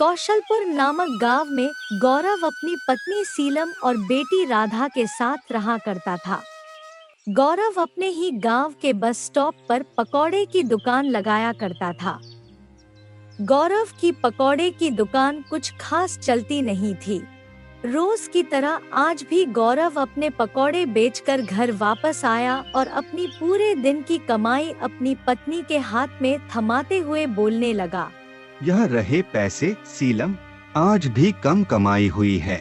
कौशलपुर नामक गांव में गौरव अपनी पत्नी सीलम और बेटी राधा के साथ रहा करता था। गौरव अपने ही गांव के बस स्टॉप पर पकौड़े की दुकान लगाया करता था। गौरव की पकौड़े की दुकान कुछ खास चलती नहीं थी। रोज की तरह आज भी गौरव अपने पकौड़े बेचकर घर वापस आया और अपनी पूरे दिन की कमाई अपनी पत्नी के हाथ में थमाते हुए बोलने लगा। यह रहे पैसे सीलम, आज भी कम कमाई हुई है।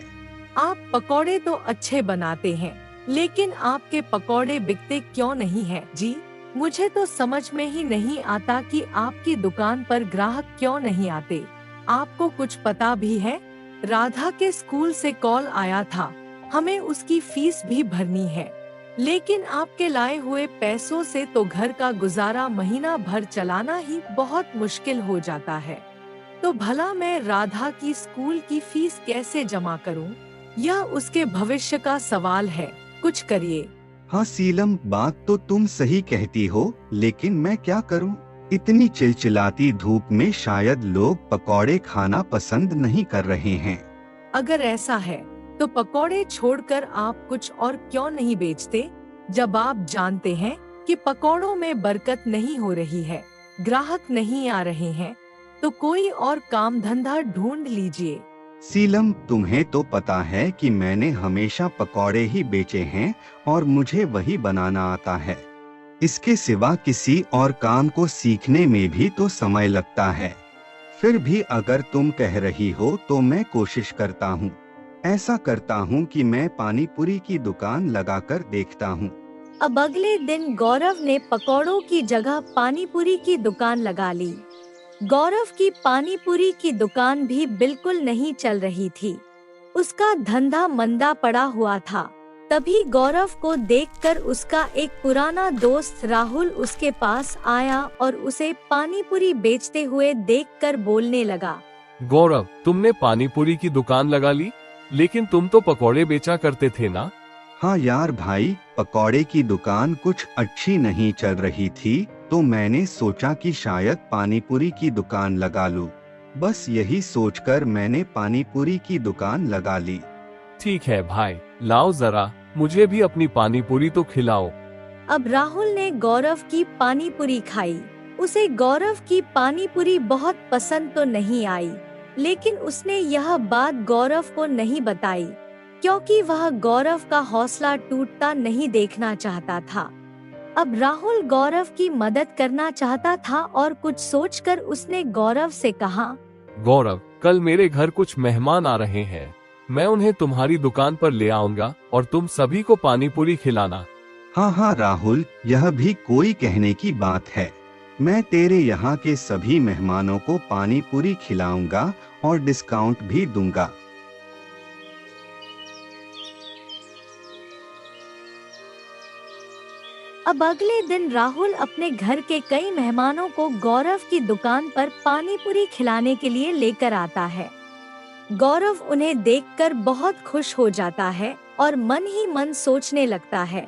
आप पकौड़े तो अच्छे बनाते हैं, लेकिन आपके पकौड़े बिकते क्यों नहीं हैं जी? मुझे तो समझ में ही नहीं आता कि आपकी दुकान पर ग्राहक क्यों नहीं आते। आपको कुछ पता भी है? राधा के स्कूल से कॉल आया था, हमें उसकी फीस भी भरनी है, लेकिन आपके लाए हुए पैसों से तो घर का गुजारा महीना भर चलाना ही बहुत मुश्किल हो जाता है। तो भला मैं राधा की स्कूल की फीस कैसे जमा करूं? यह उसके भविष्य का सवाल है, कुछ करिए। हाँ सीलम, बात तो तुम सही कहती हो, लेकिन मैं क्या करूं? इतनी चिलचिलाती धूप में शायद लोग पकौड़े खाना पसंद नहीं कर रहे हैं। अगर ऐसा है तो पकौड़े छोड़कर आप कुछ और क्यों नहीं बेचते? जब आप जानते हैं कि पकौड़ों में बरकत नहीं हो रही है, ग्राहक नहीं आ रहे हैं, तो कोई और काम धंधा ढूंढ लीजिए। सीलम, तुम्हें तो पता है कि मैंने हमेशा पकौड़े ही बेचे हैं और मुझे वही बनाना आता है। इसके सिवा किसी और काम को सीखने में भी तो समय लगता है। फिर भी अगर तुम कह रही हो तो मैं कोशिश करता हूँ। ऐसा करता हूँ कि मैं पानी पूरी की दुकान लगाकर देखता हूँ। अब अगले दिन गौरव ने पकौड़ों की जगह पानी पूरी की दुकान लगा ली। गौरव की पानी पूरी की दुकान भी बिल्कुल नहीं चल रही थी। उसका धंधा मंदा पड़ा हुआ था। तभी गौरव को देखकर उसका एक पुराना दोस्त राहुल उसके पास आया और उसे पानी पूरी बेचते हुए देखकर बोलने लगा। गौरव, तुमने पानी पूरी की दुकान लगा ली, लेकिन तुम तो पकौड़े बेचा करते थे ना? हाँ यार भाई, पकौड़े की दुकान कुछ अच्छी नहीं चल रही थी, तो मैंने सोचा कि शायद पानी पूरी की दुकान लगा लूं। बस यही सोचकर मैंने पानी पूरी की दुकान लगा ली। ठीक है भाई, लाओ जरा मुझे भी अपनी पानी पूरी तो खिलाओ। अब राहुल ने गौरव की पानी पूरी खाई। उसे गौरव की पानी पूरी बहुत पसंद तो नहीं आई, लेकिन उसने यह बात गौरव को नहीं बताई, क्योंकि वह गौरव का हौसला टूटता नहीं देखना चाहता था। अब राहुल गौरव की मदद करना चाहता था और कुछ सोचकर उसने गौरव से कहा, गौरव, कल मेरे घर कुछ मेहमान आ रहे हैं, मैं उन्हें तुम्हारी दुकान पर ले आऊंगा और तुम सभी को पानी पूरी खिलाना। हाँ हाँ राहुल, यह भी कोई कहने की बात है। मैं तेरे यहाँ के सभी मेहमानों को पानी पूरी खिलाऊंगा और डिस्काउंट भी दूंगा। अब अगले दिन राहुल अपने घर के कई मेहमानों को गौरव की दुकान पर पानी पूरी खिलाने के लिए लेकर आता है। गौरव उन्हें देखकर बहुत खुश हो जाता है और मन ही मन सोचने लगता है,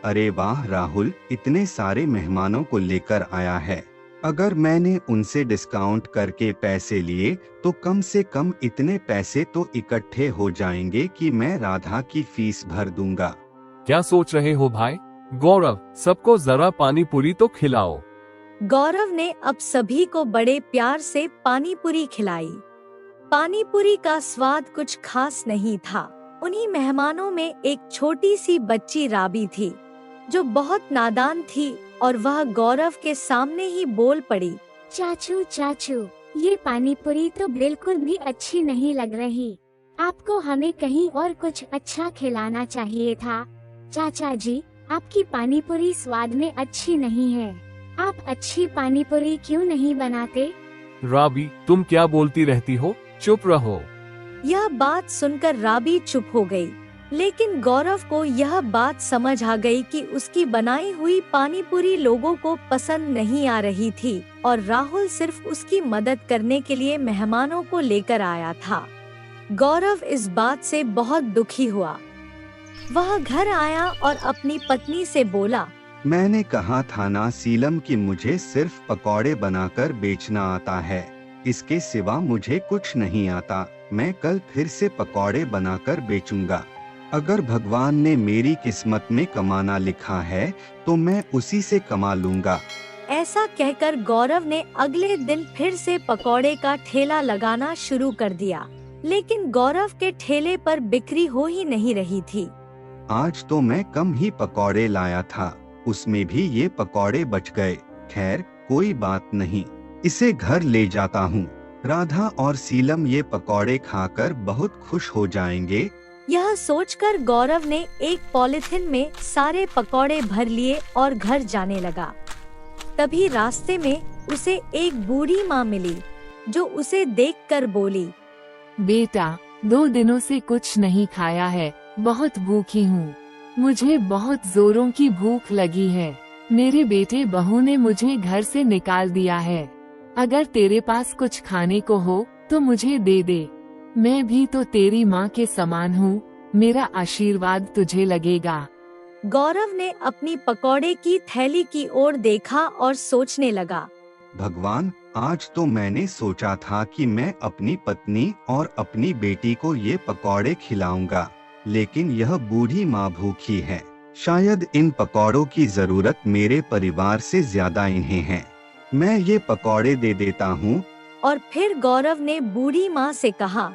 अरे वाह राहुल, इतने सारे मेहमानों को लेकर आया है। अगर मैंने उनसे डिस्काउंट करके पैसे लिए तो कम से कम इतने पैसे तो इकट्ठे हो जाएंगे कि मैं राधा की फीस भर दूंगा। क्या सोच रहे हो भाई? गौरव, सबको जरा पानी पूरी तो खिलाओ। गौरव ने अब सभी को बड़े प्यार से पानी पूरी खिलाई। पानी पूरी का स्वाद कुछ खास नहीं था। उन्हीं मेहमानों में एक छोटी सी बच्ची राबी थी, जो बहुत नादान थी, और वह गौरव के सामने ही बोल पड़ी, चाचू चाचू, ये पानी पूरी तो बिल्कुल भी अच्छी नहीं लग रही। आपको हमें कहीं और कुछ अच्छा खिलाना चाहिए था। चाचा जी, आपकी पानी पूरी स्वाद में अच्छी नहीं है। आप अच्छी पानी पूरी क्यों नहीं बनाते? राबी, तुम क्या बोलती रहती हो? चुप रहो। यह बात सुनकर राबी चुप हो गई, लेकिन गौरव को यह बात समझ आ गई कि उसकी बनाई हुई पानी पूरी लोगों को पसंद नहीं आ रही थी और राहुल सिर्फ उसकी मदद करने के लिए मेहमानों को लेकर आया था। गौरव इस बात से बहुत दुखी हुआ। वह घर आया और अपनी पत्नी से बोला, मैंने कहा था ना सीलम कि मुझे सिर्फ पकौड़े बनाकर बेचना आता है। इसके सिवा मुझे कुछ नहीं आता। मैं कल फिर से पकौड़े बनाकर बेचूंगा। अगर भगवान ने मेरी किस्मत में कमाना लिखा है तो मैं उसी से कमा लूंगा। ऐसा कहकर गौरव ने अगले दिन फिर से पकौड़े का ठेला लगाना शुरू कर दिया, लेकिन गौरव के ठेले पर बिक्री हो ही नहीं रही थी। आज तो मैं कम ही पकौड़े लाया था, उसमें भी ये पकौड़े बच गए। खैर कोई बात नहीं, इसे घर ले जाता हूँ। राधा और सीलम ये पकौड़े खाकर बहुत खुश हो जाएंगे। यह सोचकर गौरव ने एक पॉलिथिन में सारे पकौड़े भर लिए और घर जाने लगा। तभी रास्ते में उसे एक बूढ़ी माँ मिली, जो उसे देखकर बोली, बेटा 2 दिनों से कुछ नहीं खाया है, बहुत भूखी हूँ। मुझे बहुत जोरों की भूख लगी है। मेरे बेटे बहू ने मुझे घर से निकाल दिया है। अगर तेरे पास कुछ खाने को हो तो मुझे दे दे। मैं भी तो तेरी माँ के समान हूँ, मेरा आशीर्वाद तुझे लगेगा। गौरव ने अपनी पकौड़े की थैली की ओर देखा और सोचने लगा, भगवान, आज तो मैंने सोचा था कि मैं अपनी पत्नी और अपनी बेटी को ये पकौड़े खिलाऊंगा, लेकिन यह बूढ़ी माँ भूखी है। शायद इन पकौड़ों की जरूरत मेरे परिवार से ज्यादा इन्हें है। मैं ये पकौड़े दे देता हूँ। और फिर गौरव ने बूढ़ी माँ से कहा,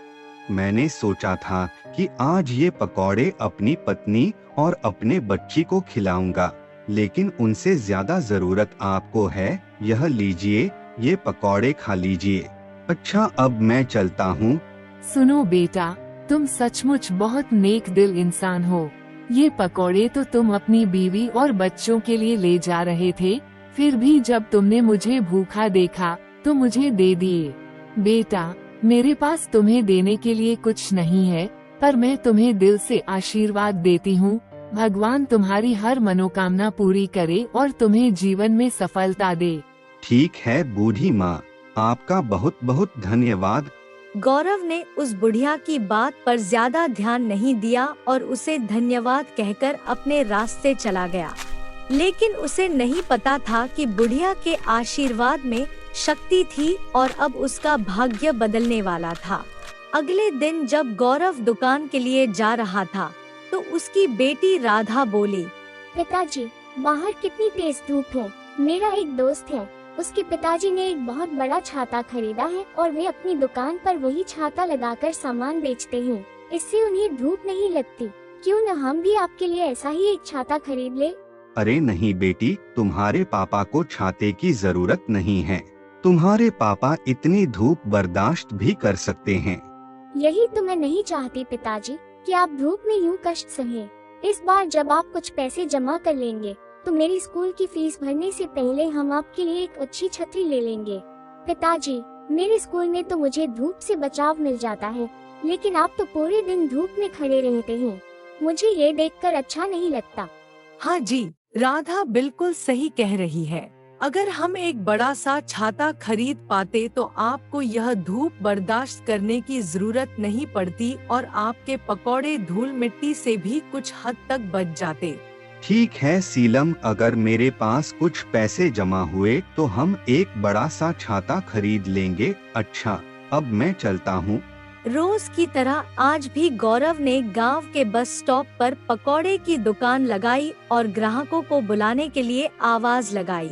मैंने सोचा था कि आज ये पकौड़े अपनी पत्नी और अपने बच्ची को खिलाऊंगा, लेकिन उनसे ज्यादा जरूरत आपको है। यह लीजिए, ये पकौड़े खा लीजिए। अच्छा, अब मैं चलता हूँ। सुनो बेटा, तुम सचमुच बहुत नेक दिल इंसान हो। ये पकौड़े तो तुम अपनी बीवी और बच्चों के लिए ले जा रहे थे, फिर भी जब तुमने मुझे भूखा देखा तो मुझे दे दिए। बेटा, मेरे पास तुम्हें देने के लिए कुछ नहीं है, पर मैं तुम्हें दिल से आशीर्वाद देती हूँ। भगवान तुम्हारी हर मनोकामना पूरी करे और तुम्हें जीवन में सफलता दे। ठीक है बूढ़ी माँ, आपका बहुत बहुत धन्यवाद। गौरव ने उस बुढ़िया की बात पर ज्यादा ध्यान नहीं दिया और उसे धन्यवाद कहकर अपने रास्ते चला गया। लेकिन उसे नहीं पता था कि बुढ़िया के आशीर्वाद में शक्ति थी और अब उसका भाग्य बदलने वाला था। अगले दिन जब गौरव दुकान के लिए जा रहा था तो उसकी बेटी राधा बोली, पिताजी, बाहर कितनी तेज धूप है। मेरा एक दोस्त है, उसके पिताजी ने एक बहुत बड़ा छाता खरीदा है और वे अपनी दुकान पर वही छाता लगाकर सामान बेचते हैं। इससे उन्हें धूप नहीं लगती। क्यों न हम भी आपके लिए ऐसा ही एक छाता खरीद ले? अरे नहीं बेटी, तुम्हारे पापा को छाते की जरूरत नहीं है। तुम्हारे पापा इतनी धूप बर्दाश्त भी कर सकते हैं। यही तो मैं नहीं चाहती पिताजी, कि आप धूप में यूं कष्ट सहें। इस बार जब आप कुछ पैसे जमा कर लेंगे तो मेरी स्कूल की फीस भरने से पहले हम आपके लिए एक अच्छी छतरी ले लेंगे। पिताजी, मेरे स्कूल में तो मुझे धूप से बचाव मिल जाता है, लेकिन आप तो पूरे दिन धूप में खड़े रहते हैं। मुझे ये देखकर अच्छा नहीं लगता। हाँ जी, राधा बिल्कुल सही कह रही है। अगर हम एक बड़ा सा छाता खरीद पाते तो आपको यह धूप बर्दाश्त करने की जरूरत नहीं पड़ती और आपके पकौड़े धूल मिट्टी से भी कुछ हद तक बच जाते। ठीक है सीलम, अगर मेरे पास कुछ पैसे जमा हुए तो हम एक बड़ा सा छाता खरीद लेंगे। अच्छा, अब मैं चलता हूँ। रोज की तरह आज भी गौरव ने गांव के बस स्टॉप पर पकौड़े की दुकान लगाई और ग्राहकों को बुलाने के लिए आवाज लगाई,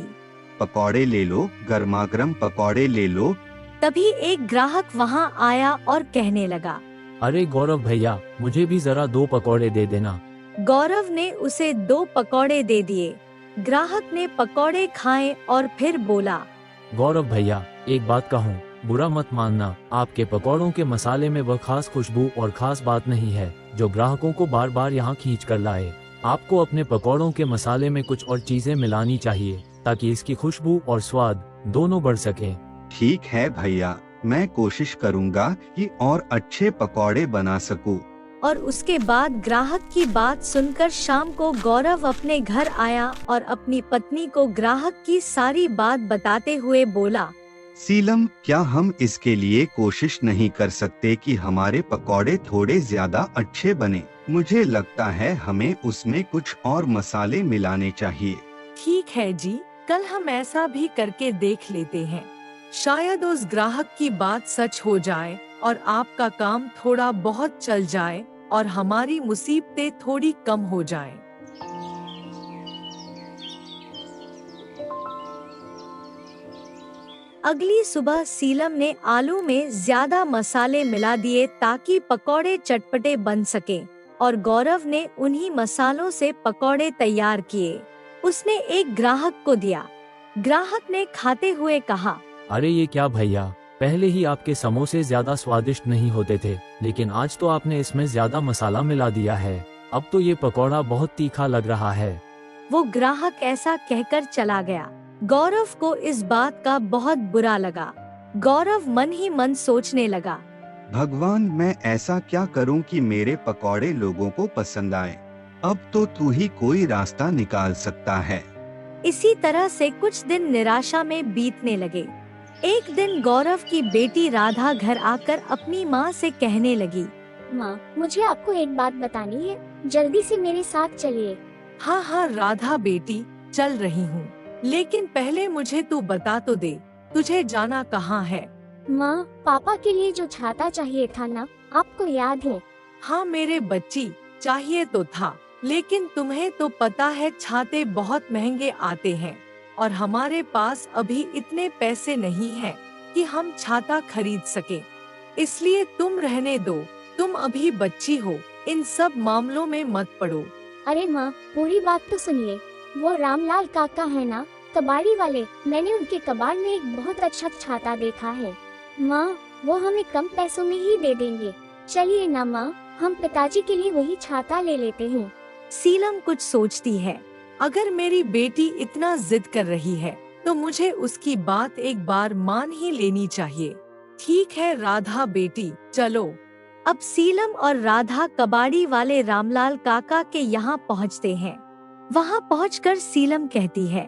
पकौड़े ले लो, गर्मागर्म पकौड़े ले लो। तभी एक ग्राहक वहां आया और कहने लगा, अरे गौरव भैया, मुझे भी जरा 2 पकौड़े दे देना। गौरव ने उसे 2 पकौड़े दे दिए। ग्राहक ने पकौड़े खाए और फिर बोला, गौरव भैया, एक बात कहूँ, बुरा मत मानना, आपके पकौड़ों के मसाले में वह खास खुशबू और खास बात नहीं है जो ग्राहकों को बार बार यहाँ खींच कर लाए। आपको अपने पकौड़ों के मसाले में कुछ और चीजें मिलानी चाहिए ताकि इसकी खुशबू और स्वाद दोनों बढ़ सके। ठीक है भैया, मैं कोशिश करूँगा कि और अच्छे पकौड़े बना सकूं। और उसके बाद ग्राहक की बात सुनकर शाम को गौरव अपने घर आया और अपनी पत्नी को ग्राहक की सारी बात बताते हुए बोला, सीलम, क्या हम इसके लिए कोशिश नहीं कर सकते कि हमारे पकौड़े थोड़े ज्यादा अच्छे बने? मुझे लगता है हमें उसमें कुछ और मसाले मिलाने चाहिए। ठीक है जी, कल हम ऐसा भी करके देख लेते हैं। शायद उस ग्राहक की बात सच हो जाए और आपका काम थोड़ा बहुत चल जाए और हमारी मुसीबतें थोड़ी कम हो जाएं। अगली सुबह सीलम ने आलू में ज्यादा मसाले मिला दिए ताकि पकौड़े चटपटे बन सके और गौरव ने उन्हीं मसालों से पकौड़े तैयार किए। उसने एक ग्राहक को दिया। ग्राहक ने खाते हुए कहा, अरे ये क्या भैया, पहले ही आपके समोसे ज्यादा स्वादिष्ट नहीं होते थे, लेकिन आज तो आपने इसमें ज्यादा मसाला मिला दिया है। अब तो ये पकौड़ा बहुत तीखा लग रहा है। वो ग्राहक ऐसा कहकर चला गया। गौरव को इस बात का बहुत बुरा लगा। गौरव मन ही मन सोचने लगा, भगवान, मैं ऐसा क्या करूं कि मेरे पकौड़े लोगों को पसंद आए। अब तो तू ही कोई रास्ता निकाल सकता है। इसी तरह से कुछ दिन निराशा में बीतने लगे। एक दिन गौरव की बेटी राधा घर आकर अपनी माँ से कहने लगी, माँ, मुझे आपको एक बात बतानी है, जल्दी से मेरे साथ चलिए। हाँ हाँ राधा बेटी, चल रही हूँ, लेकिन पहले मुझे तू बता तो दे, तुझे जाना कहाँ है? माँ, पापा के लिए जो छाता चाहिए था ना, आपको याद है? हाँ मेरे बच्ची, चाहिए तो था, लेकिन तुम्हें तो पता है छाते बहुत महंगे आते हैं और हमारे पास अभी इतने पैसे नहीं हैं कि हम छाता खरीद सके। इसलिए तुम रहने दो, तुम अभी बच्ची हो, इन सब मामलों में मत पड़ो। अरे माँ, पूरी बात तो सुनिए। वो रामलाल काका है ना, कबाड़ी वाले, मैंने उनके कबाड़ में एक बहुत अच्छा छाता देखा है। माँ, वो हमें कम पैसों में ही दे देंगे। चलिए ना माँ, हम पिताजी के लिए वही छाता ले लेते हैं। सीलम कुछ सोचती है। अगर मेरी बेटी इतना जिद कर रही है तो मुझे उसकी बात एक बार मान ही लेनी चाहिए। ठीक है राधा बेटी, चलो। अब सीलम और राधा कबाड़ी वाले रामलाल काका के यहाँ पहुँचते हैं। वहाँ पहुँचकर सीलम कहती है,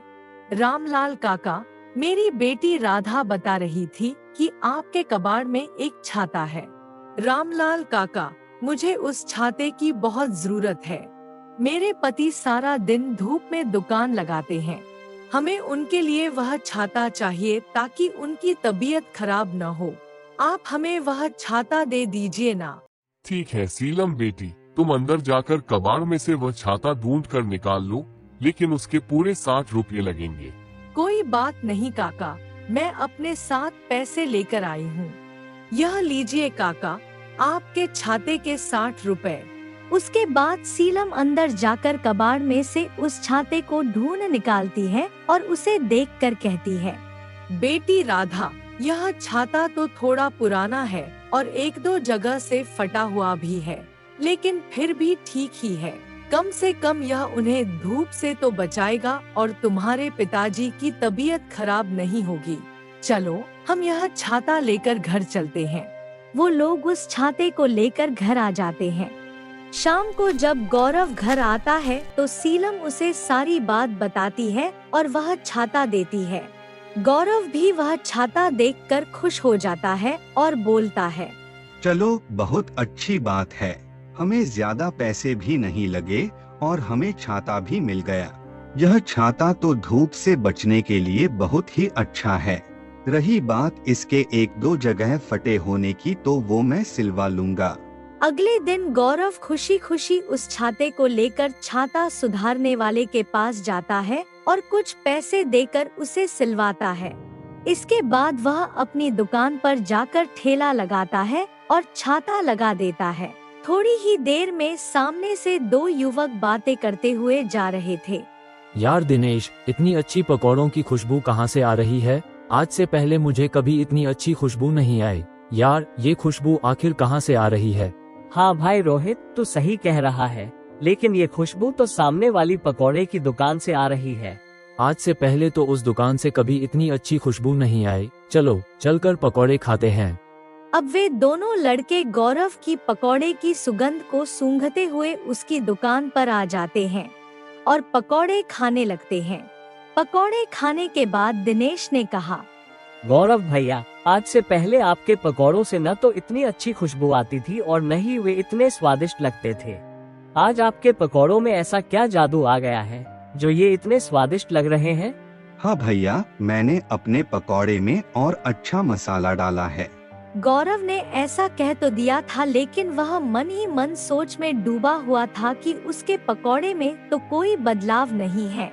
रामलाल काका, मेरी बेटी राधा बता रही थी कि आपके कबाड़ में एक छाता है। रामलाल काका, मुझे उस छाते की बहुत जरूरत है। मेरे पति सारा दिन धूप में दुकान लगाते हैं, हमें उनके लिए वह छाता चाहिए ताकि उनकी तबीयत खराब न हो। आप हमें वह छाता दे दीजिए ना। ठीक है सीलम बेटी, तुम अंदर जाकर कबाड़ में से वह छाता ढूंढ कर निकाल लो, लेकिन उसके पूरे 60 रुपये लगेंगे। कोई बात नहीं काका, मैं अपने साथ पैसे लेकर आई हूँ। यह लीजिए काका, आपके छाते के 60 रुपए। उसके बाद सीलम अंदर जाकर कबाड़ में से उस छाते को ढूंढ निकालती है और उसे देखकर कहती है, बेटी राधा, यह छाता तो थोड़ा पुराना है और एक दो जगह से फटा हुआ भी है, लेकिन फिर भी ठीक ही है। कम से कम यह उन्हें धूप से तो बचाएगा और तुम्हारे पिताजी की तबीयत खराब नहीं होगी। चलो, हम यह छाता लेकर घर चलते हैं। वो लोग उस छाते को लेकर घर आ जाते हैं। शाम को जब गौरव घर आता है तो सीलम उसे सारी बात बताती है और वह छाता देती है। गौरव भी वह छाता देखकर खुश हो जाता है और बोलता है, चलो, बहुत अच्छी बात है, हमें ज्यादा पैसे भी नहीं लगे और हमें छाता भी मिल गया। यह छाता तो धूप से बचने के लिए बहुत ही अच्छा है। रही बात इसके एक दो जगह फटे होने की, तो वो मैं सिलवा लूंगा। अगले दिन गौरव खुशी खुशी उस छाते को लेकर छाता सुधारने वाले के पास जाता है और कुछ पैसे देकर उसे सिलवाता है। इसके बाद वह अपनी दुकान पर जाकर ठेला लगाता है और छाता लगा देता है। थोड़ी ही देर में सामने से दो युवक बातें करते हुए जा रहे थे। यार दिनेश, इतनी अच्छी पकौड़ों की खुशबू कहाँ से आ रही है? आज से पहले मुझे कभी इतनी अच्छी खुशबू नहीं आई। यार, ये खुशबू आखिर कहाँ से आ रही है? हाँ भाई रोहित, तू सही कह रहा है, लेकिन ये खुशबू तो सामने वाली पकौड़े की दुकान से आ रही है। आज से पहले तो उस दुकान से कभी इतनी अच्छी खुशबू नहीं आई। चलो, चलकर पकौड़े खाते हैं। अब वे दोनों लड़के गौरव की पकौड़े की सुगंध को सूंघते हुए उसकी दुकान पर आ जाते हैं और पकौड़े खाने लगते हैं। पकौड़े खाने के बाद दिनेश ने कहा, गौरव भैया, आज से पहले आपके पकौड़ों से न तो इतनी अच्छी खुशबू आती थी और न ही वे इतने स्वादिष्ट लगते थे। आज आपके पकौड़ों में ऐसा क्या जादू आ गया है जो ये इतने स्वादिष्ट लग रहे हैं? हाँ भैया, मैंने अपने पकौड़े में और अच्छा मसाला डाला है। गौरव ने ऐसा कह तो दिया था, लेकिन वह मन ही मन सोच में डूबा हुआ था कि उसके पकौड़े में तो कोई बदलाव नहीं है।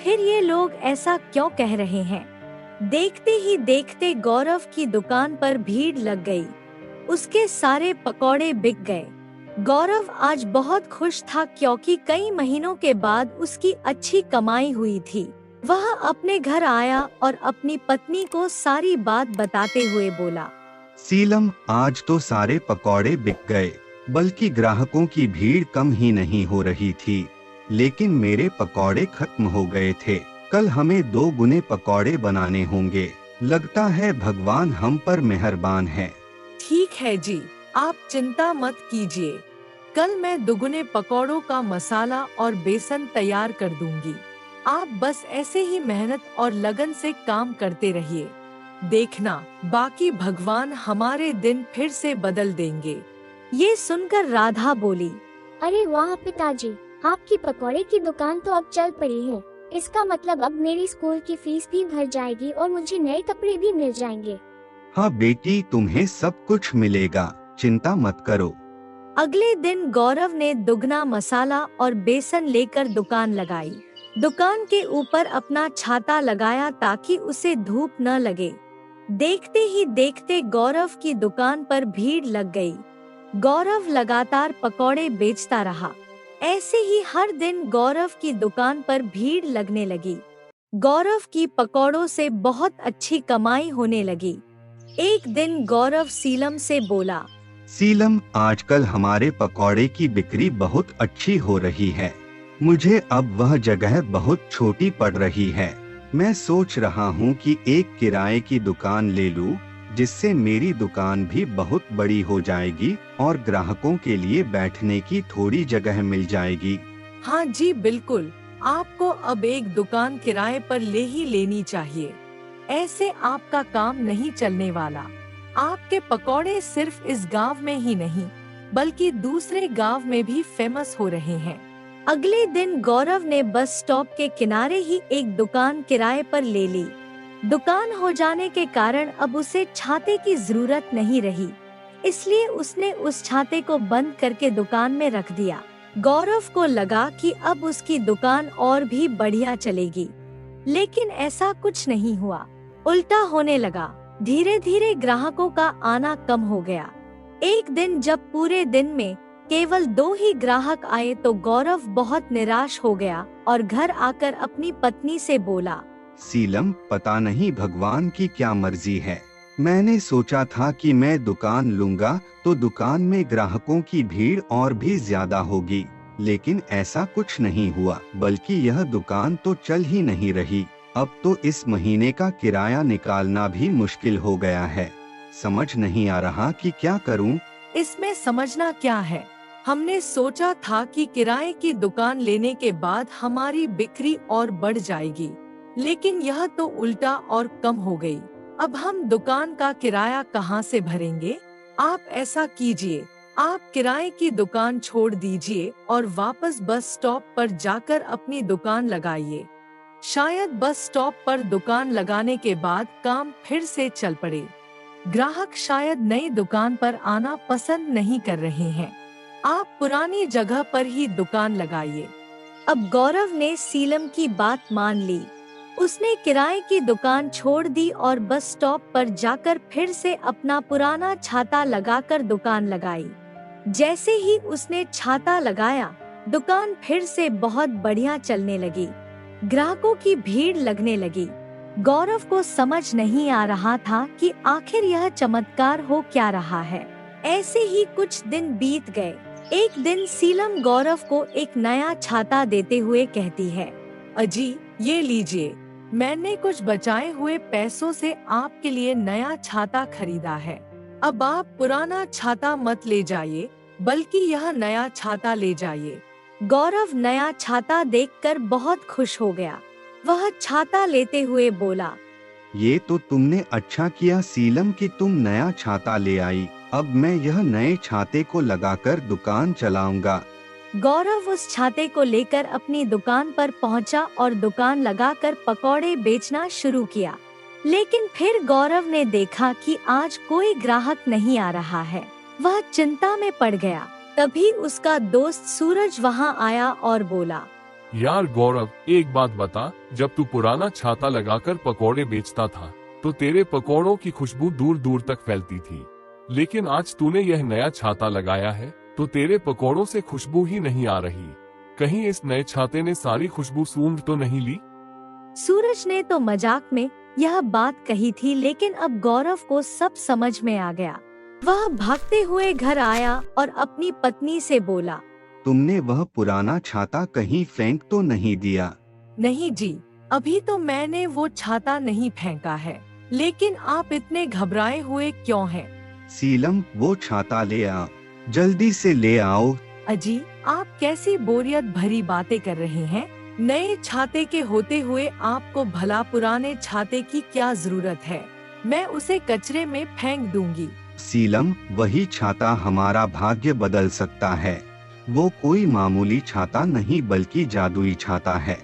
फिर ये लोग ऐसा क्यों कह रहे हैं? देखते ही देखते गौरव की दुकान पर भीड़ लग गई। उसके सारे पकौड़े बिक गए। गौरव आज बहुत खुश था क्योंकि कई महीनों के बाद उसकी अच्छी कमाई हुई थी। वह अपने घर आया और अपनी पत्नी को सारी बात बताते हुए बोला, सीलम, आज तो सारे पकौड़े बिक गए, बल्कि ग्राहकों की भीड़ कम ही नहीं हो रही थी, लेकिन मेरे पकौड़े खत्म हो गए थे। कल हमें 2 गुने पकौड़े बनाने होंगे। लगता है भगवान हम पर मेहरबान है। ठीक है जी, आप चिंता मत कीजिए। कल मैं दुगने पकौड़ों का मसाला और बेसन तैयार कर दूंगी। आप बस ऐसे ही मेहनत और लगन से काम करते रहिए। देखना, बाकी भगवान हमारे दिन फिर से बदल देंगे। ये सुनकर राधा बोली, अरे वाह पिताजी, आपकी पकौड़े की दुकान तो अब चल पड़ी है। इसका मतलब अब मेरी स्कूल की फीस भी भर जाएगी और मुझे नए कपड़े भी मिल जाएंगे। हाँ बेटी, तुम्हें सब कुछ मिलेगा, चिंता मत करो। अगले दिन गौरव ने दुगना मसाला और बेसन लेकर दुकान लगाई। दुकान के ऊपर अपना छाता लगाया ताकि उसे धूप न लगे। देखते ही देखते गौरव की दुकान पर भीड़ लग गई। गौरव लगातार पकौड़े बेचता रहा। ऐसे ही हर दिन गौरव की दुकान पर भीड़ लगने लगी। गौरव की पकौड़ों से बहुत अच्छी कमाई होने लगी। एक दिन गौरव सीलम से बोला, सीलम, आजकल हमारे पकौड़े की बिक्री बहुत अच्छी हो रही है। मुझे अब वह जगह बहुत छोटी पड़ रही है। मैं सोच रहा हूँ कि एक किराए की दुकान ले लूँ, जिससे मेरी दुकान भी बहुत बड़ी हो जाएगी और ग्राहकों के लिए बैठने की थोड़ी जगह मिल जाएगी। हाँ जी बिल्कुल, आपको अब एक दुकान किराए पर ले ही लेनी चाहिए। ऐसे आपका काम नहीं चलने वाला। आपके पकौड़े सिर्फ इस गांव में ही नहीं, बल्कि दूसरे गांव में भी फेमस हो रहे हैं। अगले दिन गौरव ने बस स्टॉप के किनारे ही एक दुकान किराए पर ले ली। दुकान हो जाने के कारण अब उसे छाते की जरूरत नहीं रही, इसलिए उसने उस छाते को बंद करके दुकान में रख दिया। गौरव को लगा कि अब उसकी दुकान और भी बढ़िया चलेगी, लेकिन ऐसा कुछ नहीं हुआ। उल्टा होने लगा। धीरे धीरे ग्राहकों का आना कम हो गया। एक दिन जब पूरे दिन में केवल 2 ही ग्राहक आए तो गौरव बहुत निराश हो गया और घर आकर अपनी पत्नी से बोला, सीलम, पता नहीं भगवान की क्या मर्जी है। मैंने सोचा था कि मैं दुकान लूंगा तो दुकान में ग्राहकों की भीड़ और भी ज्यादा होगी, लेकिन ऐसा कुछ नहीं हुआ, बल्कि यह दुकान तो चल ही नहीं रही। अब तो इस महीने का किराया निकालना भी मुश्किल हो गया है। समझ नहीं आ रहा कि क्या करूं। इसमें समझना क्या है? हमने सोचा था कि किराए की दुकान लेने के बाद हमारी बिक्री और बढ़ जाएगी, लेकिन यह तो उल्टा और कम हो गई। अब हम दुकान का किराया कहां से भरेंगे? आप ऐसा कीजिए, आप किराए की दुकान छोड़ दीजिए और वापस बस स्टॉप पर जाकर अपनी दुकान लगाइए। शायद बस स्टॉप पर दुकान लगाने के बाद काम फिर से चल पड़े। ग्राहक शायद नई दुकान पर आना पसंद नहीं कर रहे हैं। आप पुरानी जगह पर ही दुकान लगाइए। अब गौरव ने सीलम की बात मान ली। उसने किराए की दुकान छोड़ दी और बस स्टॉप पर जाकर फिर से अपना पुराना छाता लगाकर दुकान लगाई। जैसे ही उसने छाता लगाया, दुकान फिर से बहुत बढ़िया चलने लगी। ग्राहकों की भीड़ लगने लगी। गौरव को समझ नहीं आ रहा था कि आखिर यह चमत्कार हो क्या रहा है। ऐसे ही कुछ दिन बीत गए। एक दिन सीलम गौरव को एक नया छाता देते हुए कहती है, अजी, ये लीजिए, मैंने कुछ बचाए हुए पैसों से आपके लिए नया छाता खरीदा है। अब आप पुराना छाता मत ले जाइए, बल्कि यह नया छाता ले जाइए। गौरव नया छाता देखकर बहुत खुश हो गया। वह छाता लेते हुए बोला, ये तो तुमने अच्छा किया सीलम कि तुम नया छाता ले आई। अब मैं यह नए छाते को लगाकर दुकान चलाऊंगा। गौरव उस छाते को लेकर अपनी दुकान पर पहुंचा और दुकान लगाकर पकौड़े बेचना शुरू किया। लेकिन फिर गौरव ने देखा कि आज कोई ग्राहक नहीं आ रहा है। वह चिंता में पड़ गया। तभी उसका दोस्त सूरज वहां आया और बोला, यार गौरव, एक बात बता, जब तू पुराना छाता लगाकर पकौड़े बेचता था तो तेरे पकौड़ों की खुशबू दूर दूर तक फैलती थी। लेकिन आज तूने यह नया छाता लगाया है तो तेरे पकौड़ों से खुशबू ही नहीं आ रही। कहीं इस नए छाते ने सारी खुशबू सूंघ तो नहीं ली? सूरज ने तो मजाक में यह बात कही थी, लेकिन अब गौरव को सब समझ में आ गया। वह भागते हुए घर आया और अपनी पत्नी से बोला, तुमने वह पुराना छाता कहीं फेंक तो नहीं दिया? नहीं जी, अभी तो मैंने वो छाता नहीं फेंका है। लेकिन आप इतने घबराए हुए क्यों हैं? सीलम, वो छाता ले आओ, जल्दी से ले आओ। अजी, आप कैसी बोरियत भरी बातें कर रहे हैं? नए छाते के होते हुए आपको भला पुराने छाते की क्या जरूरत है? मैं उसे कचरे में फेंक दूंगी। सीलम, वही छाता हमारा भाग्य बदल सकता है। वो कोई मामूली छाता नहीं बल्कि जादुई छाता है।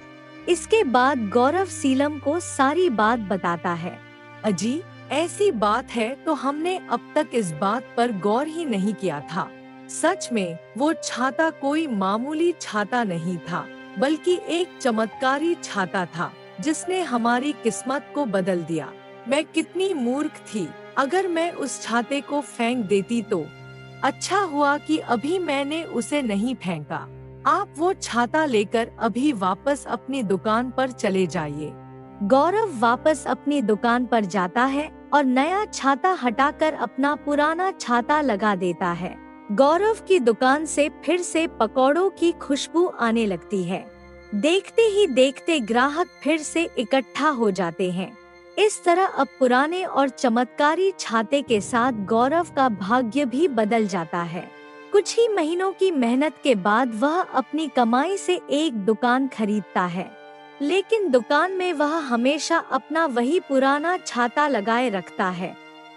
इसके बाद गौरव सीलम को सारी बात बताता है। अजी, ऐसी बात है तो हमने अब तक इस बात पर गौर ही नहीं किया था। सच में वो छाता कोई मामूली छाता नहीं था, बल्कि एक चमत्कारी छाता था जिसने हमारी किस्मत को बदल दिया। मैं कितनी मूर्ख थी, अगर मैं उस छाते को फेंक देती तो। अच्छा हुआ कि अभी मैंने उसे नहीं फेंका। आप वो छाता लेकर अभी वापस अपनी दुकान पर चले जाइए। गौरव वापस अपनी दुकान पर जाता है और नया छाता हटाकर अपना पुराना छाता लगा देता है। गौरव की दुकान से फिर से पकौड़ों की खुशबू आने लगती है। देखते ही देखते ग्राहक फिर से इकट्ठा हो जाते हैं। इस तरह अब पुराने और चमत्कारी छाते के साथ गौरव का भाग्य भी बदल जाता है। कुछ ही महीनों की मेहनत के बाद वह अपनी कमाई से एक दुकान खरीदता है, लेकिन दुकान में वह हमेशा अपना वही पुराना छाता लगाए रखता है,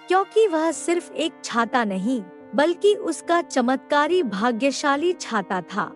क्योंकि वह सिर्फ एक छाता नहीं बल्कि उसका चमत्कारी भाग्यशाली छाता था।